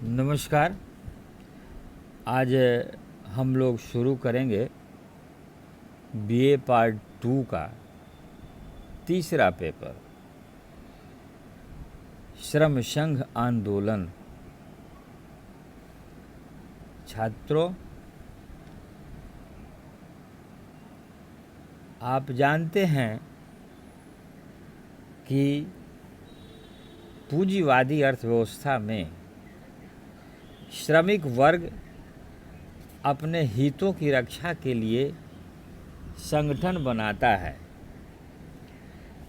नमस्कार। आज हम लोग शुरू करेंगे बीए पार्ट 2 का तीसरा पेपर, श्रम संघ आंदोलन। छात्रों, आप जानते हैं कि पूंजीवादी अर्थव्यवस्था में श्रमिक वर्ग अपने हितों की रक्षा के लिए संगठन बनाता है।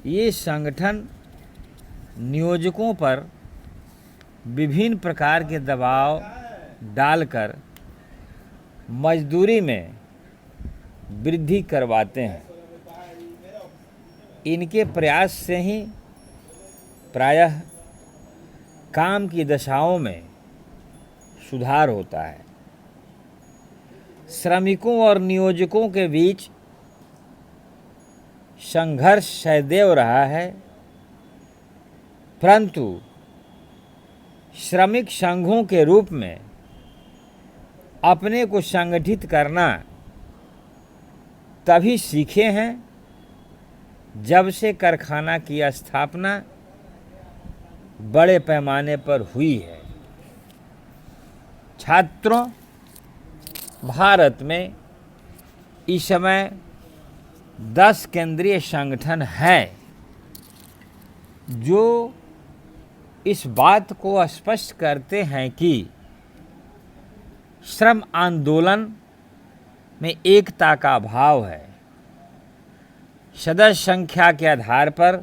ये संगठन नियोजकों पर विभिन्न प्रकार के दबाव डालकर मजदूरी में वृद्धि करवाते हैं। इनके प्रयास से ही प्रायः काम की दशाओं में सुधार होता है। श्रमिकों और नियोजकों के बीच संघर्ष सदैव रहा है, परंतु श्रमिक संघों के रूप में अपने को संगठित करना तभी सीखे हैं जब से कारखाना की स्थापना बड़े पैमाने पर हुई है। छात्रों, भारत में इस समय 10 केंद्रीय संगठन हैं जो इस बात को स्पष्ट करते हैं कि श्रम आंदोलन में एकता का अभाव है। सदस्य संख्या के आधार पर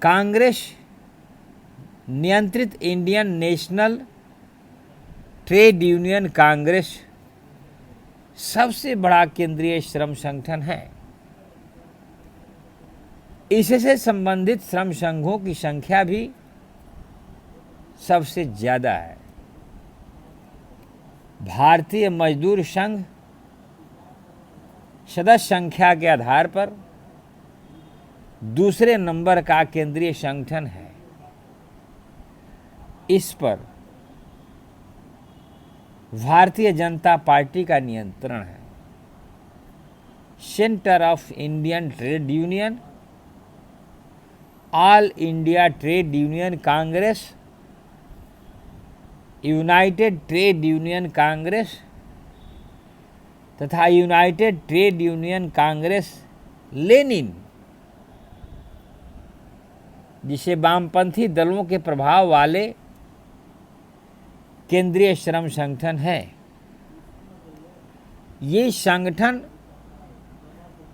कांग्रेस नियंत्रित Indian national trade Union Congress सबसे बड़ा केंद्रीय श्रम संगठन है। इससे संबंधित श्रम संघों की संख्या भी सबसे ज़्यादा है। भारतीय मजदूर संघ सदस्य संख्या के आधार पर दूसरे नंबर का केंद्रीय संगठन है। इस पर भारतीय जनता पार्टी का नियंत्रण है। Centre of Indian Trade Union, All India Trade Union Congress, United Trade Union Congress तथा United Trade Union Congress Lenin, जिसे वामपंथी दलों के प्रभाव वाले केंद्रीय श्रम संगठन है। ये संगठन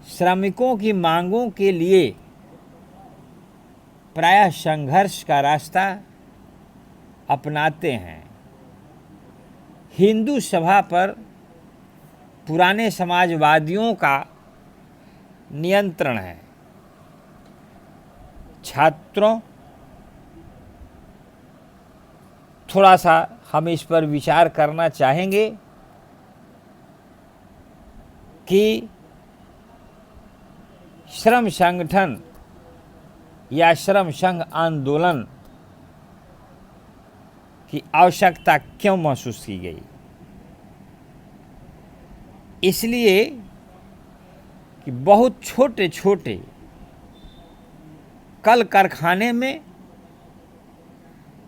श्रमिकों की मांगों के लिए प्रायः संघर्ष का रास्ता अपनाते हैं। हिंदू सभा पर पुराने समाजवादियों का नियंत्रण है। छात्रों, थोड़ा सा हम इस पर विचार करना चाहेंगे कि श्रम संगठन या श्रम संघ आंदोलन की आवश्यकता क्यों महसूस की गई। इसलिए कि बहुत छोटे छोटे कल कारखाने में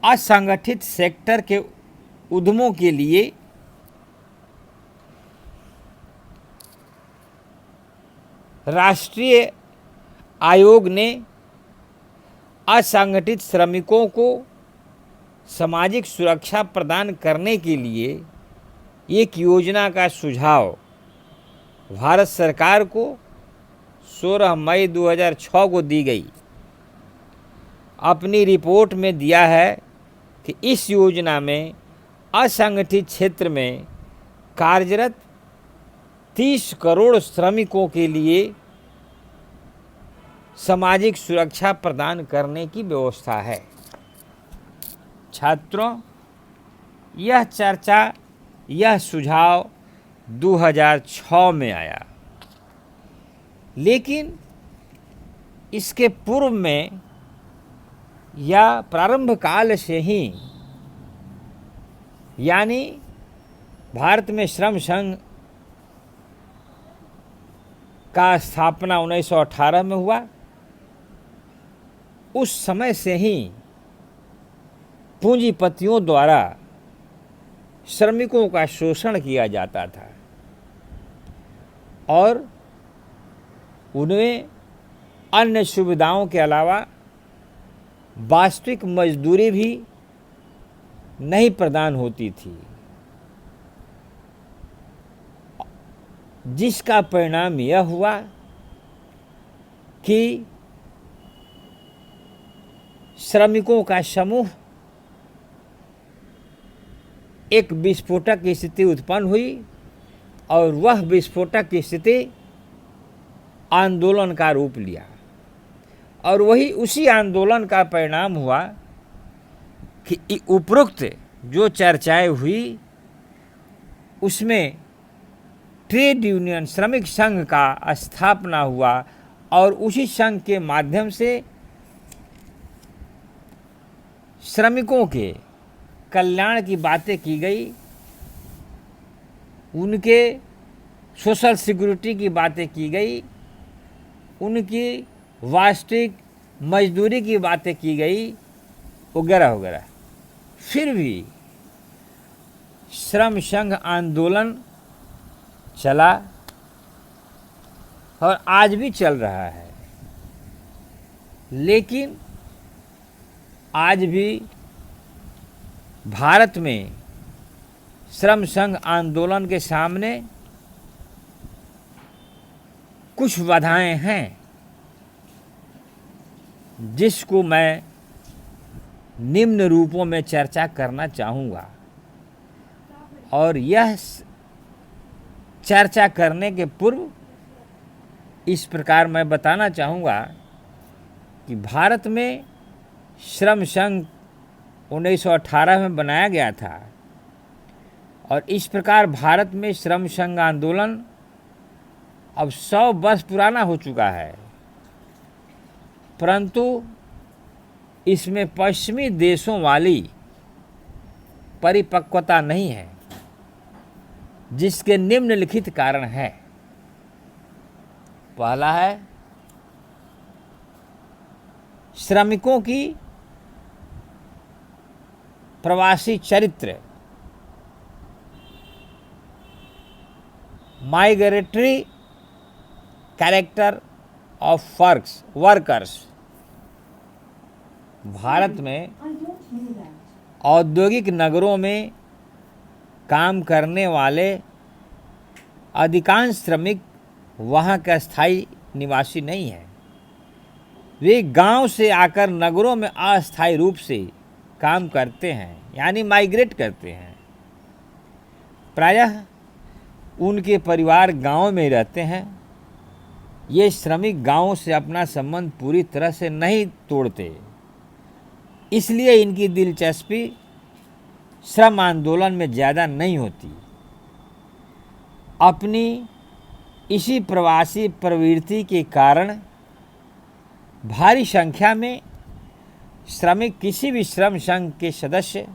असंगठित सेक्टर के उद्यमों के लिए राष्ट्रीय आयोग ने असंगठित श्रमिकों को सामाजिक सुरक्षा प्रदान करने के लिए एक योजना का सुझाव भारत सरकार को 16 मई 2006 को दी गई। अपनी रिपोर्ट में दिया है कि इस योजना में असंगठित क्षेत्र में कार्यरत 30 करोड़ श्रमिकों के लिए सामाजिक सुरक्षा प्रदान करने की व्यवस्था है। छात्रों, यह चर्चा, यह सुझाव 2006 में आया, लेकिन इसके पूर्व में या प्रारंभ काल से ही यानी भारत में श्रम संघ का स्थापना 1918 में हुआ। उस समय से ही पूंजीपतियों द्वारा श्रमिकों का शोषण किया जाता था और उनमें अन्य सुविधाओं के अलावा वास्तविक मजदूरी भी नहीं प्रदान होती थी, जिसका परिणाम यह हुआ कि श्रमिकों का समूह एक विस्फोटक की स्थिति उत्पन्न हुई और वह विस्फोटक की स्थिति आंदोलन का रूप लिया और वही उसी आंदोलन का परिणाम हुआ कि उपरोक्त जो चर्चाएं हुई उसमें ट्रेड यूनियन श्रमिक संघ का स्थापना हुआ और उसी संघ के माध्यम से श्रमिकों के कल्याण की बातें की गई, उनके सोशल सिक्योरिटी की बातें की गई, उनकी वास्तविक मजदूरी की बातें की गई वगैरह वगैरह। फिर भी श्रम संघ आंदोलन चला और आज भी चल रहा है, लेकिन आज भी भारत में श्रम संघ आंदोलन के सामने कुछ बाधाएं हैं, जिसको मैं निम्न रूपों में चर्चा करना चाहूँगा। और यह चर्चा करने के पूर्व इस प्रकार मैं बताना चाहूँगा कि भारत में श्रम संघ 1918 में बनाया गया था और इस प्रकार भारत में श्रम संघ आंदोलन अब 100 वर्ष पुराना हो चुका है, परंतु इसमें पश्चिमी देशों वाली परिपक्वता नहीं है, जिसके निम्नलिखित कारण है। पहला है श्रमिकों की प्रवासी चरित्र, migratory character of workers. Bharat में औद्योगिक नगरों में काम करने वाले अधिकांश श्रमिक वहाँ के अस्थायी निवासी नहीं हैं। वे गांव से आकर नगरों में अस्थायी रूप से काम करते हैं, यानी माइग्रेट करते हैं। प्रायः उनके परिवार गांव में रहते हैं। ये श्रमिक गांवों से अपना संबंध पूरी तरह से नहीं तोड़ते, इसलिए इनकी दिलचस्पी श्रम आंदोलन में ज़्यादा नहीं होती। अपनी इसी प्रवासी प्रवृत्ति के कारण भारी संख्या में श्रमिक किसी भी श्रम संघ के सदस्य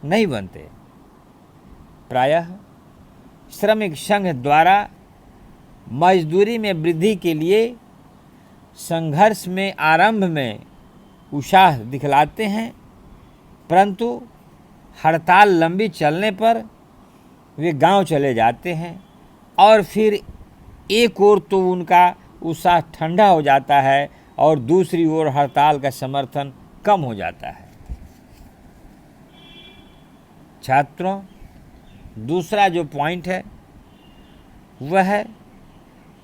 नहीं बनते। प्रायः श्रमिक संघ द्वारा मजदूरी में वृद्धि के लिए संघर्ष में आरंभ में उत्साह दिखलाते हैं, परंतु हड़ताल लंबी चलने पर वे गांव चले जाते हैं और फिर एक ओर तो उनका उत्साह ठंडा हो जाता है और दूसरी ओर हड़ताल का समर्थन कम हो जाता है। छात्रों, दूसरा जो पॉइंट है वह है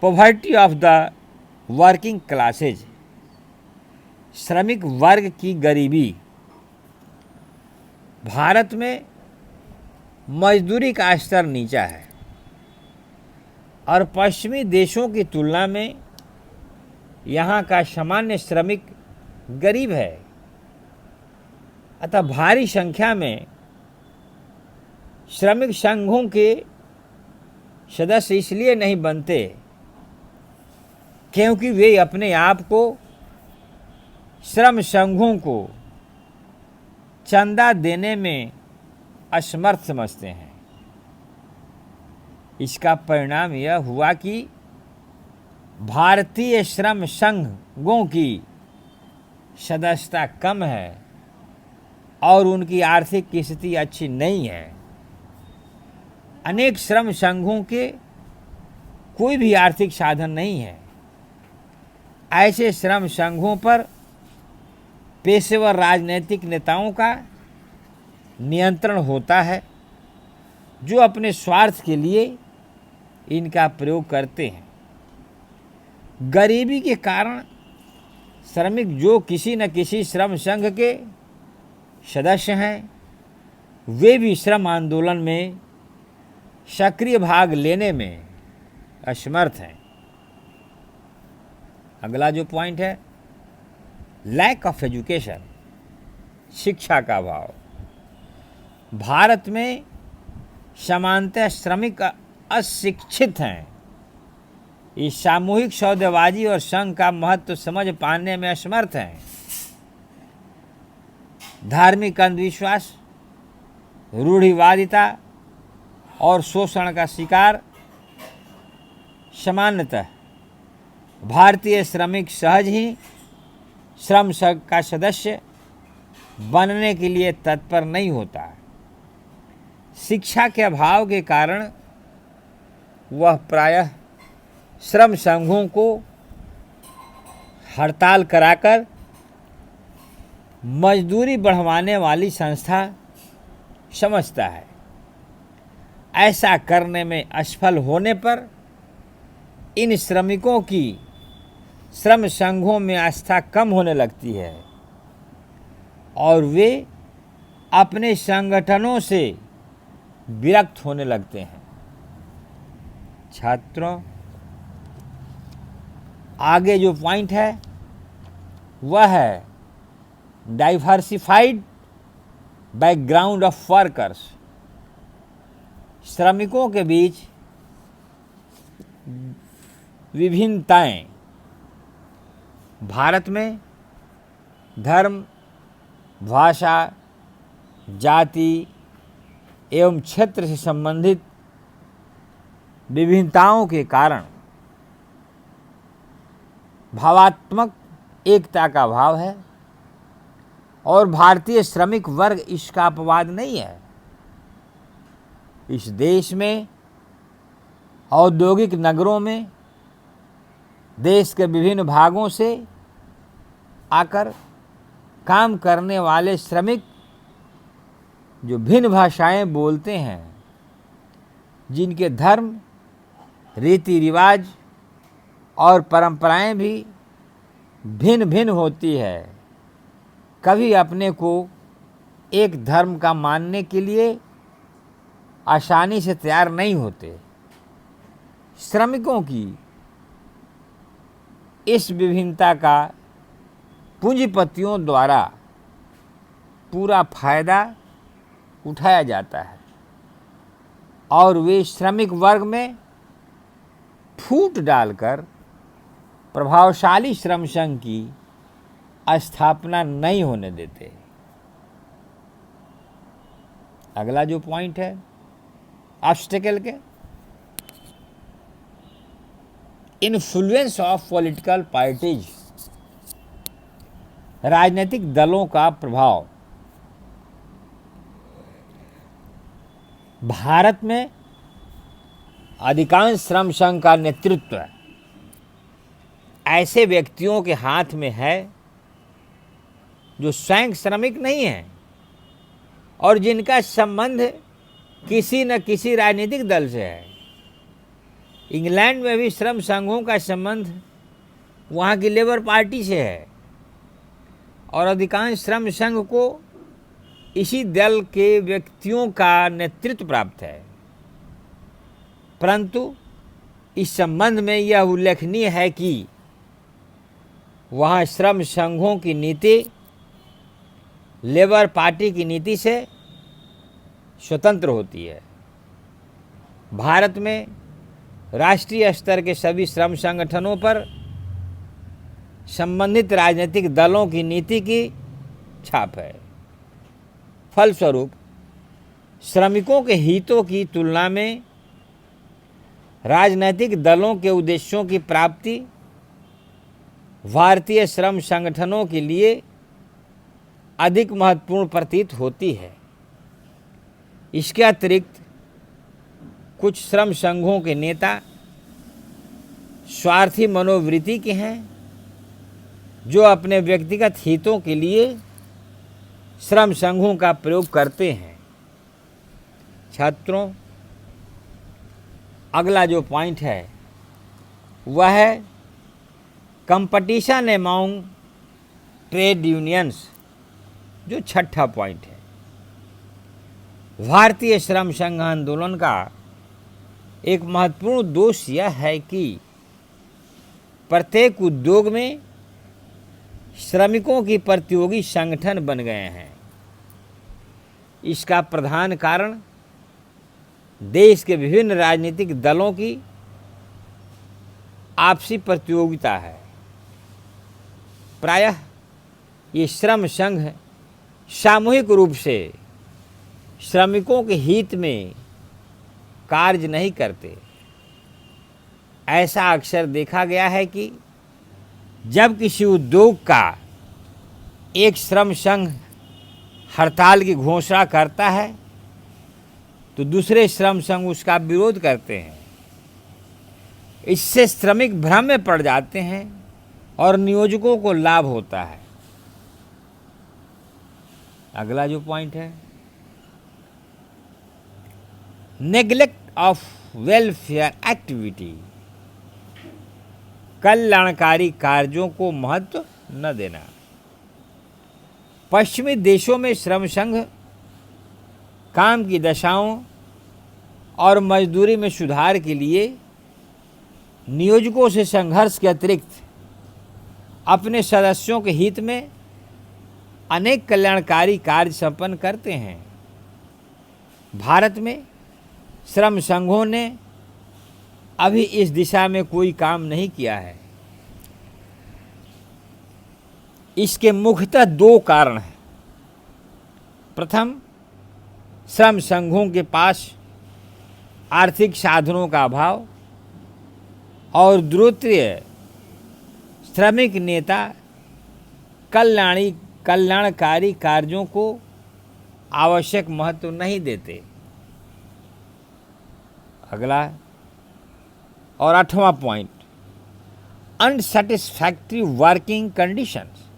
poverty of the working classes, श्रमिक वर्ग की गरीबी। भारत में मजदूरी का स्तर नीचा है और पश्चिमी देशों की तुलना में यहाँ का सामान्य श्रमिक गरीब है। अतः भारी संख्या में श्रमिक संघों के सदस्य इसलिए नहीं बनते क्योंकि वे अपने आप को श्रम संघों को चंदा देने में असमर्थ समझते हैं। इसका परिणाम यह हुआ कि भारतीय श्रम संघों की सदस्यता कम है और उनकी आर्थिक स्थिति अच्छी नहीं है। अनेक श्रम संघों के कोई भी आर्थिक साधन नहीं है। ऐसे श्रम संघों पर पेशेवर राजनीतिक नेताओं का नियंत्रण होता है, जो अपने स्वार्थ के लिए इनका प्रयोग करते हैं। गरीबी के कारण श्रमिक जो किसी न किसी श्रम संघ के सदस्य हैं, वे भी श्रम आंदोलन में सक्रिय भाग लेने में असमर्थ हैं। अगला जो पॉइंट है, लैक ऑफ एजुकेशन, शिक्षा का अभाव। भारत में सामान्यतः श्रमिक अशिक्षित हैं। इस सामूहिक सौदेबाजी और संघ का महत्व समझ पाने में असमर्थ हैं। धार्मिक अंधविश्वास, रूढ़िवादिता और शोषण का शिकार सामान्यतः भारतीय श्रमिक सहज ही श्रम संघ का सदस्य बनने के लिए तत्पर नहीं होता। शिक्षा के अभाव के कारण वह प्रायः श्रम संघों को हड़ताल कराकर मजदूरी बढ़वाने वाली संस्था समझता है। ऐसा करने में असफल होने पर इन श्रमिकों की श्रम संघों में आस्था कम होने लगती है और वे अपने संगठनों से विरक्त होने लगते हैं। छात्रों, आगे जो पॉइंट है वह है डाइवर्सिफाइड बैकग्राउंड ऑफ वर्कर्स। श्रमिकों के बीच विभिन्नताएं। भारत में धर्म, भाषा, जाति एवं क्षेत्र से संबंधित विभिन्नताओं के कारण भावात्मक एकता का अभाव है और भारतीय श्रमिक वर्ग इसका अपवाद नहीं है। इस देश में औद्योगिक नगरों में देश के विभिन्न भागों से आकर काम करने वाले श्रमिक जो भिन्न भाषाएं बोलते हैं, जिनके धर्म, रीति रिवाज और परंपराएं भी भिन्न भिन्न होती है, कभी अपने को एक धर्म का मानने के लिए आसानी से तैयार नहीं होते। श्रमिकों की इस विभिन्नता का पूंजीपतियों द्वारा पूरा फायदा उठाया जाता है और वे श्रमिक वर्ग में फूट डालकर प्रभावशाली श्रम संघ की स्थापना नहीं होने देते। अगला जो पॉइंट है ऑब्स्टेकल के, इन्फ्लुएंस ऑफ पॉलिटिकल पार्टीज, राजनीतिक दलों का प्रभाव। भारत में अधिकांश श्रम संघ का नेतृत्व ऐसे व्यक्तियों के हाथ में है जो स्वयं श्रमिक नहीं हैं और जिनका संबंध किसी न किसी राजनीतिक दल से है। इंग्लैंड में भी श्रम संघों का संबंध वहाँ की लेबर पार्टी से है और अधिकांश श्रम संघ को इसी दल के व्यक्तियों का नेतृत्व प्राप्त है। परंतु इस संबंध में यह उल्लेखनीय है कि वहाँ श्रम संघों की नीति लेबर पार्टी की नीति से स्वतंत्र होती है। भारत में राष्ट्रीय स्तर के सभी श्रम संगठनों पर संबंधित राजनीतिक दलों की नीति की छाप है। फलस्वरूप श्रमिकों के हितों की तुलना में राजनैतिक दलों के उद्देश्यों की प्राप्ति भारतीय श्रम संगठनों के लिए अधिक महत्वपूर्ण प्रतीत होती है। इसके अतिरिक्त कुछ श्रम संघों के नेता स्वार्थी मनोवृत्ति के हैं, जो अपने व्यक्तिगत हितों के लिए श्रम संघों का प्रयोग करते हैं। छात्रों, अगला जो पॉइंट है वह है कंपटीशन अमॉन्ग ट्रेड यूनियंस, जो छठा पॉइंट है। भारतीय श्रम संघ आंदोलन का एक महत्वपूर्ण दोष यह है कि प्रत्येक उद्योग में श्रमिकों की प्रतियोगी संगठन बन गए हैं। इसका प्रधान कारण देश के विभिन्न राजनीतिक दलों की आपसी प्रतियोगिता है। प्रायः ये श्रम संघ सामूहिक रूप से श्रमिकों के हित में कार्य नहीं करते। ऐसा अक्सर देखा गया है कि जब किसी उद्योग का एक श्रम संघ हड़ताल की घोषणा करता है तो दूसरे श्रम संघ उसका विरोध करते हैं। इससे श्रमिक भ्रम में पड़ जाते हैं और नियोजकों को लाभ होता है। अगला जो पॉइंट है, नेग्लेक्ट ऑफ वेलफेयर एक्टिविटी, कल्याणकारी कार्यों को महत्व न देना। पश्चिमी देशों में श्रम संघ काम की दशाओं और मजदूरी में सुधार के लिए नियोजकों से संघर्ष के अतिरिक्त अपने सदस्यों के हित में अनेक कल्याणकारी कार्य संपन्न करते हैं। भारत में श्रम संघों ने अभी इस दिशा में कोई काम नहीं किया है। इसके मुख्यतः दो कारण हैं। प्रथम, श्रम संघों के पास आर्थिक साधनों का अभाव, और द्वितीय, श्रमिक नेता कल्याणकारी कार्यों को आवश्यक महत्व नहीं देते। अगला और आठवां पॉइंट, अनसैटिस्फैक्टरी वर्किंग कंडीशंस,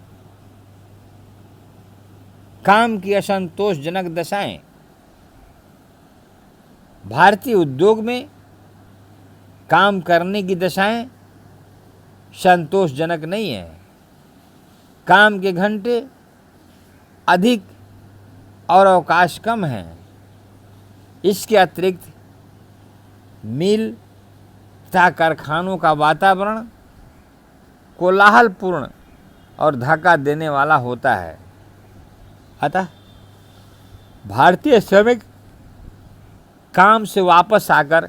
काम की असंतोषजनक दशाएं। भारतीय उद्योग में काम करने की दशाएं संतोषजनक नहीं है। काम के घंटे अधिक और अवकाश कम हैं। इसके अतिरिक्त मिल तथा कारखानों का वातावरण कोलाहलपूर्ण और धक्का देने वाला होता है। अतः भारतीय श्रमिक काम से वापस आकर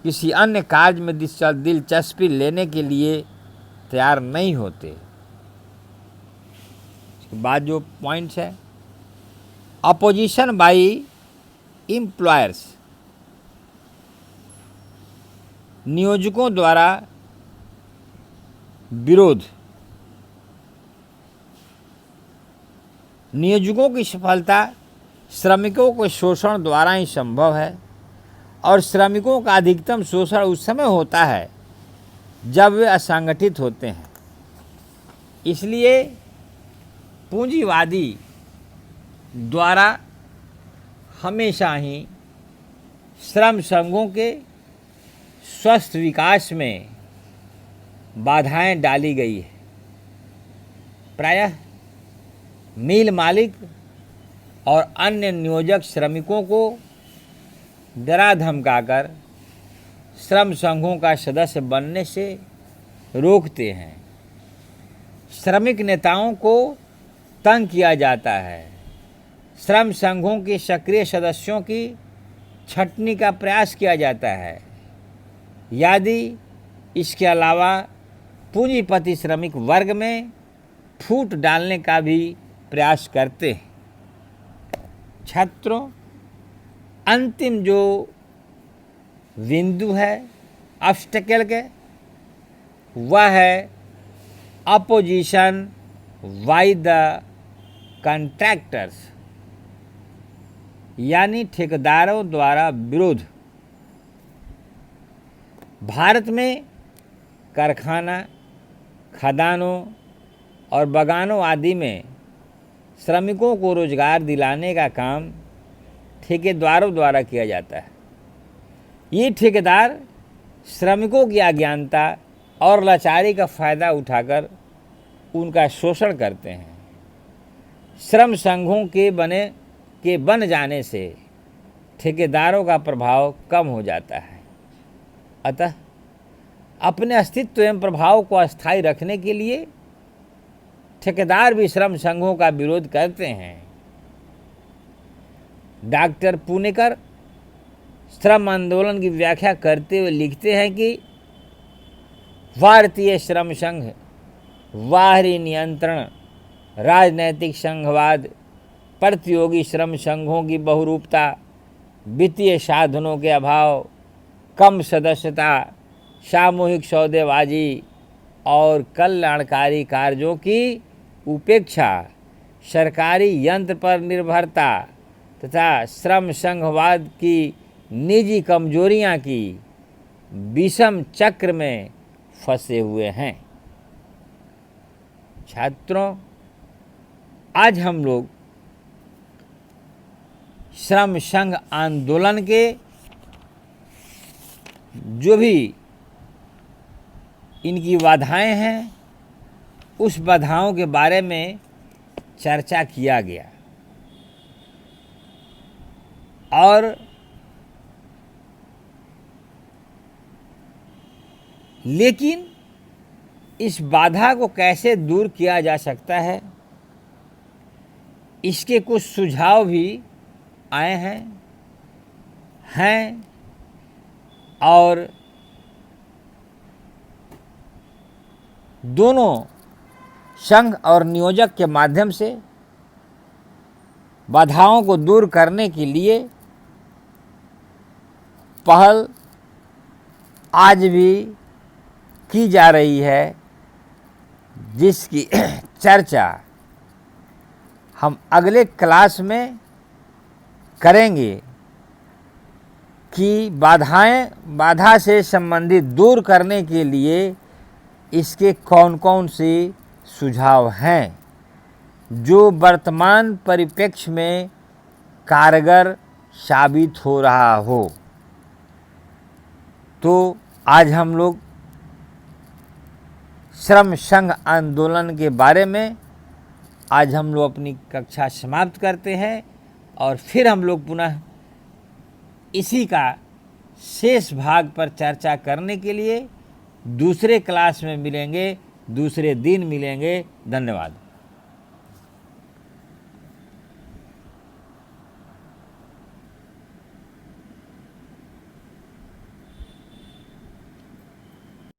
किसी अन्य कार्य में दिलचस्पी लेने के लिए तैयार नहीं होते। इसके बाद जो पॉइंट्स है, अपोजिशन बाय एम्प्लॉयर्स, नियोजकों द्वारा विरोध। नियोजकों की सफलता श्रमिकों के शोषण द्वारा ही संभव है, और श्रमिकों का अधिकतम शोषण उस समय होता है जब वे असंगठित होते हैं। इसलिए पूंजीवादी द्वारा हमेशा ही श्रम संघों के स्वस्थ विकास में बाधाएं डाली गई है। प्रायः मिल मालिक और अन्य नियोजक श्रमिकों को डरा धमकाकर श्रम संघों का सदस्य बनने से रोकते हैं। श्रमिक नेताओं को तंग किया जाता है। श्रम संघों के सक्रिय सदस्यों की छंटनी का प्रयास किया जाता है। यदि इसके अलावा पूंजीपति श्रमिक वर्ग में फूट डालने का भी प्रयास करते हैं। छात्रों, अंतिम जो बिंदु है ऑब्स्टेकल के, वह है अपोजिशन बाय द कॉन्ट्रैक्टर्स, यानी ठेकेदारों द्वारा विरोध। भारत में कारखाना, खदानों और बागानों आदि में श्रमिकों को रोजगार दिलाने का काम ठेकेदारों द्वारा किया जाता है। ये ठेकेदार श्रमिकों की अज्ञानता और लाचारी का फ़ायदा उठाकर उनका शोषण करते हैं। श्रम संघों के बन जाने से ठेकेदारों का प्रभाव कम हो जाता है। अतः अपने अस्तित्व एवं प्रभाव को अस्थायी रखने के लिए ठेकेदार भी श्रम संघों का विरोध करते हैं। डॉक्टर पुणेकर श्रम आंदोलन की व्याख्या करते हुए लिखते हैं कि भारतीय श्रम संघ बाहरी नियंत्रण, राजनैतिक संघवाद, प्रतियोगी श्रम संघों की बहुरूपता, वित्तीय साधनों के अभाव, कम सदस्यता, सामूहिक सौदेबाजी और कल्याणकारी कार्यों की उपेक्षा, सरकारी यंत्र पर निर्भरता तथा श्रम संघवाद की निजी कमजोरियां की विषम चक्र में फंसे हुए हैं। छात्रों, आज हम लोग श्रम संघ आंदोलन के जो भी इनकी बाधाएं हैं, उस बाधाओं के बारे में चर्चा किया गया और लेकिन इस बाधा को कैसे दूर किया जा सकता है, इसके कुछ सुझाव भी आए हैं और दोनों संघ और नियोजक के माध्यम से बाधाओं को दूर करने के लिए पहल आज भी की जा रही है, जिसकी चर्चा हम अगले क्लास में करेंगे कि बाधा से संबंधित दूर करने के लिए इसके कौन कौन से सुझाव हैं जो वर्तमान परिप्रेक्ष्य में कारगर साबित हो रहा हो। तो आज हम लोग श्रम संघ आंदोलन के बारे में आज हम लोग अपनी कक्षा समाप्त करते हैं और फिर हम लोग पुनः इसी का शेष भाग पर चर्चा करने के लिए दूसरे क्लास में मिलेंगे, दूसरे दिन मिलेंगे। धन्यवाद।